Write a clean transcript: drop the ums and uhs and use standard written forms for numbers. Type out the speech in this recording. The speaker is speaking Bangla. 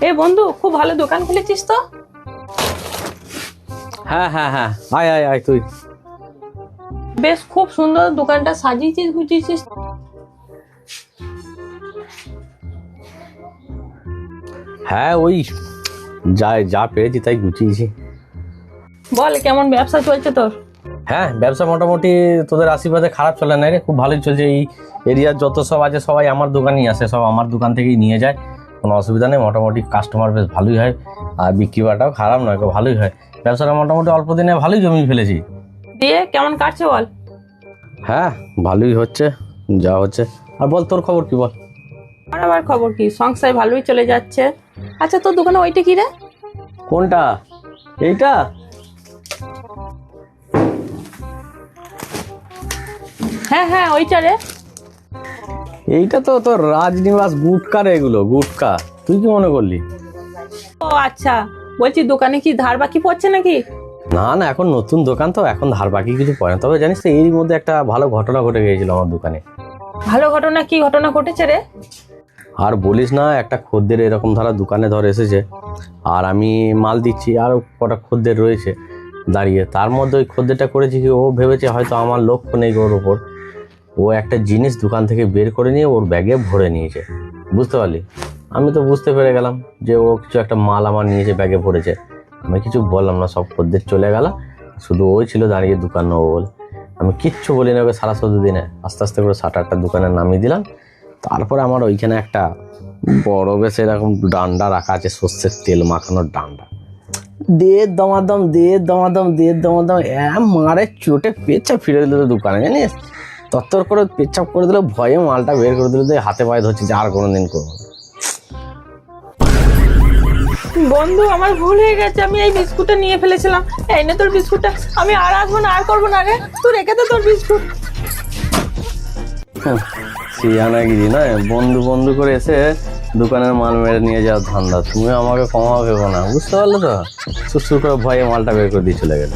এ বন্ধু, খুব ভালো দোকান খুলেছিস তো। হ্যাঁ হ্যাঁ হ্যাঁ, আয় আয় আয় তুই। বেশ খুব সুন্দর দোকানটা সাজিয়েছিস গুছিয়েছিস। হ্যাঁ ওই যা পেরেছি তাই গুছিয়েছি। বল, কেমন ব্যবসা চলছে তোর? হ্যাঁ, ব্যবসা মোটামুটি তোদের আশীর্বাদে খারাপ চলে না রে, খুব ভালোই চলছে। এই এরিয়ার যত সব আছে সবাই আমার দোকানেই আসে, সব আমার দোকান থেকেই নিয়ে যায়, কোনো অসুবিধা নেই। মোটামুটি কাস্টমার বেশ ভালোই হয়, আর বিক্রি বাটাও খারাপ নয়, খুব ভালোই হয়। ব্যবসাটা মোটামুটি অল্প দিনে ভালোই জমিয়ে ফেলেছি। দিয়ে কেমন কাটছে বল? হ্যাঁ ভালোই হচ্ছে, যা হচ্ছে। আর বল, তোর খবর কি বল? আর আবার খবর কি, সংসার ভালোই চলে যাচ্ছে। আচ্ছা, তোর দোকানে ওইটা কি রে? কোনটা? এইটা? হ্যাঁ হ্যাঁ, ওইটা রে। এইটা তো তোর রাজনিবাস গুটকা রে, এগুলো গুটকা। তুই কি মনে করলি? ও আচ্ছা, বলছি দোকানে কি ধার বাকি পড়ছে নাকি? না না, এখন নতুন দোকান তো, এখন ধার বাকি কিছু পড়ে না। তবে জানিস তো, এরই মধ্যে একটা ভালো ঘটনা ঘটে গিয়েছিল আমার দোকানে। ভালো ঘটনা? কি ঘটনা ঘটেছে রে? আর বলিস না, একটা খদ্দের এরকম ধারা দোকানে ধর এসেছে, আর আমি মাল দিচ্ছি, আর কটা খদ্দের রয়েছে দাঁড়িয়ে। তার মধ্যে ওই খদ্দেরটা করেছে কি, ও ভেবেছে হয়তো আমার লক্ষ্য নেই ওর ওপর, ও একটা জিনিস দোকান থেকে বের করে নিয়ে ওর ব্যাগে ভরে নিয়েছে। বুঝতে পারলি? আমি তো বুঝতে পেরে গেলাম যে ও কিছু একটা মাল আমার নিয়েছে, ব্যাগে ভরেছে। আমি কিছু বললাম না, সব খদ্দের চলে গেল, শুধু ওই ছিল দাঁড়িয়ে দোকান নেবো বলে। আমি কিচ্ছু বলি না ওকে সারা 14 দিনে। আস্তে আস্তে করে শাটারটা দোকানে নামিয়ে দিলাম। তারপরে আমার ওইখানে একটা বড় বেশ এরকম ডান্ডা রাখা আছে, সর্ষের তেল মাখানোর ডান্ডা। দে দমাদম মারে চোটে পেচ্ছাপ ফিরে দিল তো দোকানে, জানিস? তত্তর করে পেচ্ছাপ করে দিল, ভয়ে মালটা বের করে দিল, হাতে পায়ে ধরছি যে আর কোনোদিন করবো না। বন্ধু, আমার ভুল হয়ে গেছে, আমি এই বিস্কুটটা নিয়ে ফেলেছিলাম। এই নে তোর বিস্কুটটা, আমি আর আসবো না, আর করবো না রে। তুই রেখে দে তোর বিস্কুট। সিয়ানাগিরি নয়, বন্ধু বন্ধু করে এসে দোকানের মাল মেরে নিয়ে যাওয়ার ধান্দা। তুমি আমাকে কমাও ভেবো না, বুঝতে পারলে তো? সুর করে ভয়ে মালটা বের করে দিয়ে চলে গেলে।